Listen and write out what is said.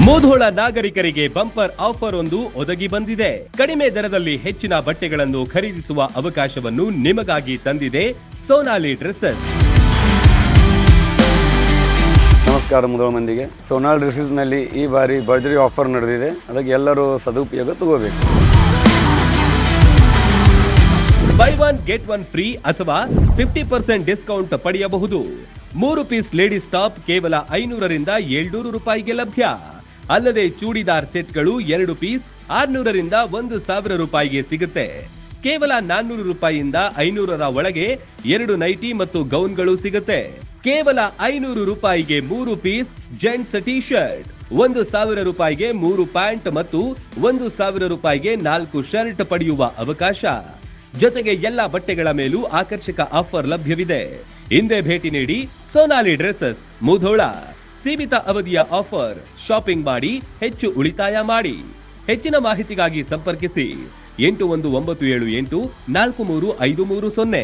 ಮುಧೋಳ ನಾಗರಿಕರಿಗೆ bumper offer ಒಂದು ಒದಗಿ ಬಂದಿದೆ. ಕಡಿಮೆ ದರದಲ್ಲಿ ಹೆಚ್ಚಿನ ಬಟ್ಟೆಗಳನ್ನು ಖರೀದಿಸುವ ಅವಕಾಶವನ್ನು ನಿಮಗಾಗಿ ತಂದಿದೆ ಸೋನಾಲಿ ಡ್ರೆಸ್ಸಸ್. ನಮಸ್ಕಾರ ಮುಧೋಳ ಮಂದಿಗೆ. ಸೋನಾಲಿ ಡ್ರೆಸ್ಸಸ್ನಲ್ಲಿ ಈ ಬಾರಿ ಭರ್ಜರಿ ಆಫರ್ ನಡೆದಿದೆ. ಅದಕ್ಕೆ ಎಲ್ಲರೂ ಸದುಪಯೋಗ ತಗೋಬೇಕು. By one get one free ಅಥವಾ 50% ಡಿಸ್ಕೌಂಟ್ ಪಡೆಯಬಹುದು. 3 ಪೀಸ್ ಲೇಡೀಸ್ ಟಾಪ್ ಕೇವಲ 500 ರಿಂದ 700 ರೂಪಾಯಿಗೆ ಲಭ್ಯ. ಅಲ್ಲದೆ ಚೂಡಿದಾರ್ ಸೆಟ್ಗಳು 2 ಪೀಸ್ 600 ರಿಂದ 1000 ರೂಪಾಯಿಗೆ ಸಿಗುತ್ತೆ. ಕೇವಲ 400 ರೂಪಾಯಿಯಿಂದ 500ರ ಒಳಗೆ 2 ನೈಟಿ ಮತ್ತು ಗೌನ್ಗಳು ಸಿಗುತ್ತೆ. ಕೇವಲ 500 ರೂಪಾಯಿಗೆ 3 ಪೀಸ್ ಜೆಂಟ್ಸ್ ಟಿ ಶರ್ಟ್, 1000 ರೂಪಾಯಿಗೆ 3 ಪ್ಯಾಂಟ್ ಮತ್ತು 1000 ರೂಪಾಯಿಗೆ 4 ಶರ್ಟ್ ಪಡೆಯುವ ಅವಕಾಶ. ಜೊತೆಗೆ ಎಲ್ಲಾ ಬಟ್ಟೆಗಳ ಮೇಲೂ ಆಕರ್ಷಕ ಆಫರ್ ಲಭ್ಯವಿದೆ. ಹಿಂದೆ ಭೇಟಿ ನೀಡಿ ಸೋನಾಲಿ ಡ್ರೆಸ್ಸಸ್ ಮುಧೋಳ. ಸೀಮಿತ ಅವಧಿಯ ಆಫರ್. ಶಾಪಿಂಗ್ ಮಾಡಿ ಹೆಚ್ಚು ಉಳಿತಾಯ ಮಾಡಿ. ಹೆಚ್ಚಿನ ಮಾಹಿತಿಗಾಗಿ ಸಂಪರ್ಕಿಸಿ 8197843530.